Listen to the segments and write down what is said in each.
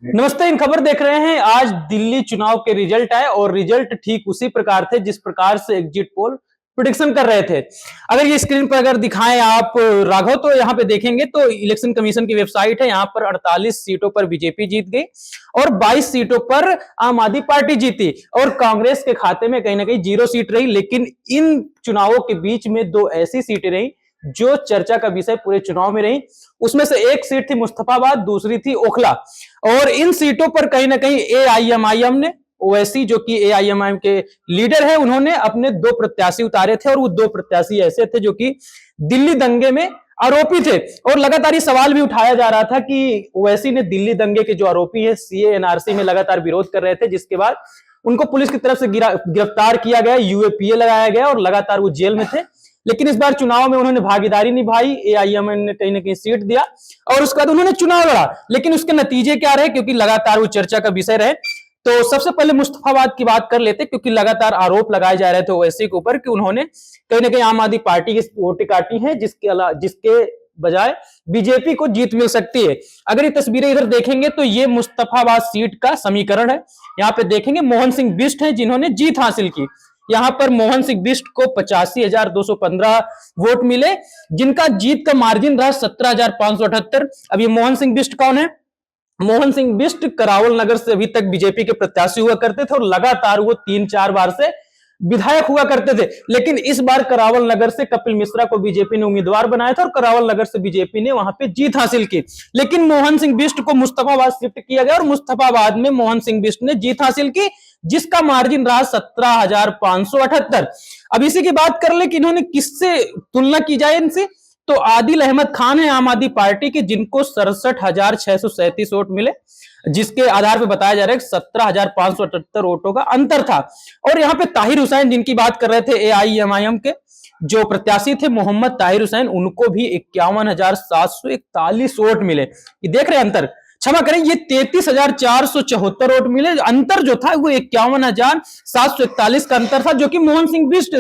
नमस्ते। इन खबर देख रहे हैं। आज दिल्ली चुनाव के रिजल्ट आए और रिजल्ट ठीक उसी प्रकार थे जिस प्रकार से एग्जिट पोल प्रिडिक्शन कर रहे थे। अगर ये स्क्रीन पर अगर दिखाएं आप राघव, तो यहाँ पे देखेंगे तो इलेक्शन कमीशन की वेबसाइट है। यहाँ पर 48 सीटों पर बीजेपी जीत गई और 22 सीटों पर आम आदमी पार्टी जीती और कांग्रेस के खाते में कहीं ना कहीं 0 सीट रही। लेकिन इन चुनावों के बीच में 2 ऐसी सीटें रही जो चर्चा का विषय पूरे चुनाव में रही। उसमें से एक सीट थी मुस्तफाबाद, दूसरी थी ओखला। और इन सीटों पर कहीं ना कहीं एआईएमआईएम ने, ओवैसी जो कि एआईएमआईएम के लीडर है, उन्होंने अपने 2 प्रत्याशी उतारे थे और वो 2 प्रत्याशी ऐसे थे जो कि दिल्ली दंगे में आरोपी थे। और लगातार ये सवाल भी उठाया जा रहा था कि ओवैसी ने दिल्ली दंगे के जो आरोपी है सीए एनआरसी में लगातार विरोध कर रहे थे, जिसके बाद उनको पुलिस की तरफ से गिरफ्तार किया गया, यूएपीए लगाया गया और लगातार वो जेल में थे। लेकिन इस बार चुनाव में उन्होंने भागीदारी निभाई, एआईएमआईएम ने कहीं ना कहीं सीट दिया और उसके बाद उन्होंने चुनाव लड़ा। लेकिन उसके नतीजे क्या रहे, क्योंकि लगातार वो चर्चा का विषय रहे। तो सबसे पहले मुस्तफाबाद की बात कर लेते, क्योंकि लगातार आरोप लगाए जा रहे थे ओवैसी के ऊपर कि उन्होंने कहीं ना कहीं आम आदमी पार्टी की वोटें काटी हैं, जिसके बजाय बीजेपी को जीत मिल सकती है। अगर ये तस्वीरें इधर देखेंगे तो ये मुस्तफाबाद सीट का समीकरण है। यहाँ पे देखेंगे मोहन सिंह बिष्ट है जिन्होंने जीत हासिल की। यहां पर मोहन सिंह बिष्ट को 85,215 वोट मिले, जिनका जीत का मार्जिन रहा 17,578। अब ये मोहन सिंह बिष्ट कौन है? मोहन सिंह बिष्ट करावल नगर से अभी तक बीजेपी के प्रत्याशी हुआ करते थे और लगातार वो 3-4 बार से विधायक हुआ करते थे। लेकिन इस बार करावल नगर से कपिल मिश्रा को बीजेपी ने उम्मीदवार बनाया था और करावल नगर से बीजेपी ने वहां पे जीत हासिल की। लेकिन मोहन सिंह बिष्ट को मुस्तफाबाद शिफ्ट किया गया और मुस्तफाबाद में मोहन सिंह बिष्ट ने जीत हासिल की, जिसका मार्जिन रहा 17,578। अब इसी की बात कर ले कि इन्होंने किससे तुलना की जाए इनसे, तो आदिल अहमद खान है आम आदमी पार्टी के, जिनको 67,637 वोट मिले, जिसके आधार पर बताया जा रहा है 17,578 वोटों का अंतर था। और यहाँ पे ताहिर हुसैन जिनकी बात कर रहे थे एआईएमआईएम के जो प्रत्याशी थे मोहम्मद ताहिर हुसैन, उनको भी 51,741 वोट मिले। ये देख रहे हैं अंतर, क्षमा करें, ये 33,474 वोट मिले। अंतर जो था वो 51,741 का अंतर था, जो कि मोहन सिंह बिष्ट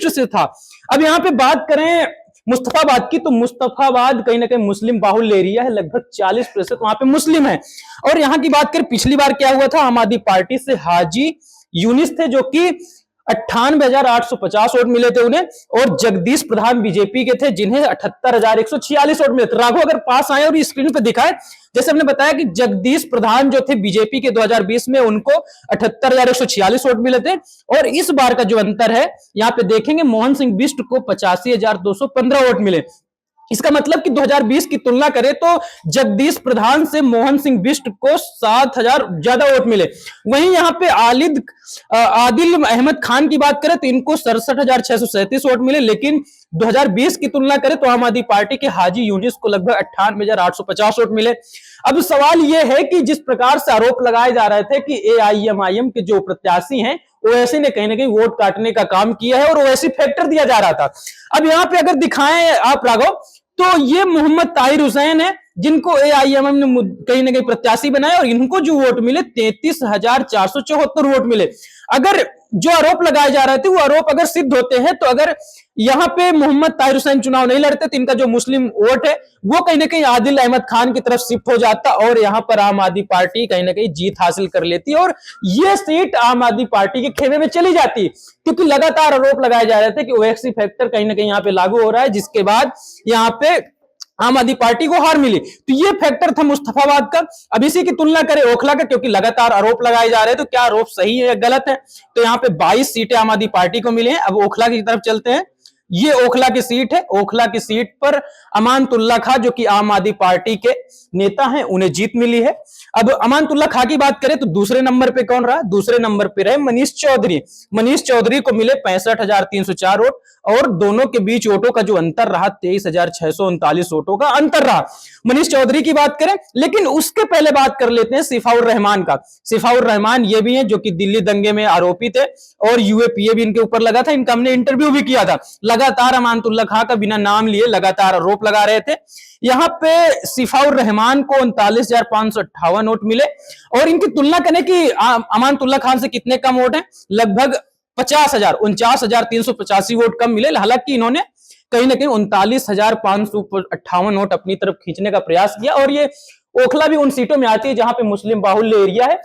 से था। अब यहाँ पे बात करें मुस्तफाबाद की, तो मुस्तफाबाद कहीं ना कहीं मुस्लिम बाहुल एरिया है, लगभग 40% वहां पे मुस्लिम है। और यहां की बात करें पिछली बार क्या हुआ था, आम आदमी पार्टी से हाजी यूनिस थे जो कि 98,850 वोट मिले थे उन्हें, और जगदीश प्रधान बीजेपी के थे जिन्हें 78,146 वोट मिले थे। राघव अगर पास आए और स्क्रीन पे दिखाए, जैसे हमने बताया कि जगदीश प्रधान जो थे बीजेपी के 2020 में, उनको 78,146 वोट मिले थे। और इस बार का जो अंतर है यहाँ पे देखेंगे, मोहन सिंह बिष्ट को 85,215 वोट मिले। इसका मतलब कि 2020 की तुलना करें तो जगदीश प्रधान से मोहन सिंह बिष्ट को 7,000 ज्यादा वोट मिले। वहीं यहाँ पे आदिल अहमद खान की बात करें तो इनको 67,637 वोट मिले। लेकिन 2020 की तुलना करें तो आम आदमी पार्टी के हाजी यूनिस को लगभग 98,850 वोट मिले। अब सवाल यह है कि जिस प्रकार से आरोप लगाए जा रहे थे कि एआईएमआईएम के जो प्रत्याशी हैं ओवैसी ने कहीं ना कहीं वोट काटने का काम किया है और ओवैसी फैक्टर दिया जा रहा था। अब यहाँ पे अगर दिखाएं आप राघव, तो ये मोहम्मद ताहिर हुसैन है जिनको एआईएमआईएम ने कहीं ना कहीं प्रत्याशी बनाया और इनको जो वोट मिले 33,474 वोट मिले। अगर जो आरोप लगाए जा रहे थे वो आरोप अगर सिद्ध होते हैं, तो अगर यहाँ पे मोहम्मद ताहिर हुसैन चुनाव नहीं लड़ते तो इनका जो मुस्लिम वोट है वो कहीं ना कहीं आदिल अहमद खान की तरफ शिफ्ट हो जाता और यहाँ पर आम आदमी पार्टी कहीं ना कहीं जीत हासिल कर लेती और ये सीट आम आदमी पार्टी के खेमे में चली जाती। क्योंकि लगातार आरोप लगाए जा रहे थे कि ओवैसी फैक्टर कहीं ना कहीं यहाँ पे लागू हो रहा है, जिसके बाद यहाँ पे आम आदमी पार्टी को हार मिली। तो ये फैक्टर था मुस्तफाबाद का। अब इसी की तुलना करें ओखला का, क्योंकि लगातार आरोप लगाए जा रहे हैं, तो क्या आरोप सही है या गलत है। तो यहाँ पे 22 सीटें आम आदमी पार्टी को मिली हैं। अब ओखला की तरफ चलते हैं। ये ओखला की सीट है। ओखला की सीट पर अमानतुल्लाह खां जो कि आम आदमी पार्टी के नेता हैं, उन्हें जीत मिली है। अब अमानतुल्लाह खां की बात करें तो दूसरे नंबर पे कौन रहा? दूसरे नंबर पे रहे मनीष चौधरी। मनीष चौधरी को मिले 65,304 वोट और दोनों के बीच वोटों का जो अंतर रहा 23,639 वोटों का अंतर रहा। मनीष चौधरी की बात करें, लेकिन उसके पहले बात कर लेते हैं सिफाउर रहमान का। सिफाउर रहमान ये भी हैं जो कि दिल्ली दंगे में आरोपी थे और यूएपीए भी इनके ऊपर लगा था। इनका हमने इंटरव्यू भी किया था। लगातार अमानतुल्लाह खां का बिना नाम लिए लगातार आरोप लगा रहे थे। यहाँ पे सिफाउर रहमान को 39,558 वोट मिले और इनकी तुलना करें कि अमानतुल्लाह खान से कितने कम वोट हैं, लगभग 49,385 वोट कम मिले। हालांकि इन्होंने कहीं ना कहीं 39,558 वोट अपनी तरफ खींचने का प्रयास किया और ये ओखला भी उन सीटों में आती है जहां पे मुस्लिम बाहुल्य एरिया है।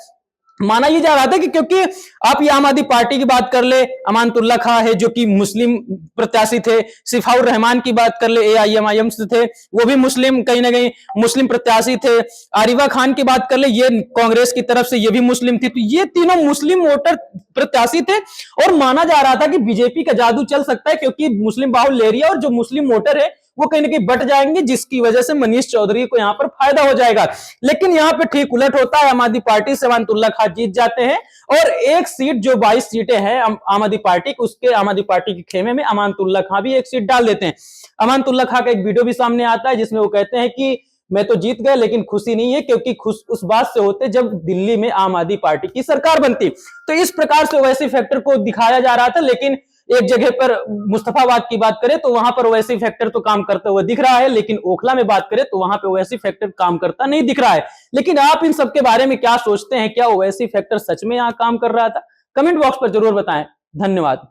माना यह जा रहा था कि क्योंकि आप ये आम आदमी पार्टी की बात कर ले, अमानतुल्लाह खां है जो कि मुस्लिम प्रत्याशी थे, सिफाउर रहमान की बात कर ले एआईएमआईएम से थे, वो भी मुस्लिम कहीं ना कहीं मुस्लिम प्रत्याशी थे, आरिफा खान की बात कर ले, ये कांग्रेस की तरफ से ये भी मुस्लिम थी, तो ये तीनों मुस्लिम वोटर प्रत्याशी थे। और माना जा रहा था कि बीजेपी का जादू चल सकता है क्योंकि मुस्लिम बाहुल्य एरिया और जो मुस्लिम वोटर है वो कहीं ना कहीं बट जाएंगे, जिसकी वजह से मनीष चौधरी को यहां पर फायदा हो जाएगा। लेकिन यहां पे ठीक उलट होता है, आम आदमी पार्टी से अमानतुल्लाह खान जीत जाते हैं और एक सीट जो 22 सीटें हैं आम आदमी पार्टी की, उसके आम आदमी पार्टी के खेमे में अमानतुल्लाह खान भी एक सीट डाल देते हैं। अमानतुल्लाह खान का एक वीडियो भी सामने आता है जिसमें वो कहते हैं कि मैं तो जीत गया लेकिन खुशी नहीं है, क्योंकि खुश उस बात से होते जब दिल्ली में आम आदमी पार्टी की सरकार बनती। तो इस प्रकार से ओवैसी फैक्टर को दिखाया जा रहा था। लेकिन एक जगह पर मुस्तफाबाद की बात करें तो वहां पर ओवैसी फैक्टर तो काम करते हुए दिख रहा है, लेकिन ओखला में बात करें तो वहां पे ओवैसी फैक्टर काम करता नहीं दिख रहा है। लेकिन आप इन सब के बारे में क्या सोचते हैं? क्या ओवैसी फैक्टर सच में यहां काम कर रहा था? कमेंट बॉक्स पर जरूर बताएं। धन्यवाद।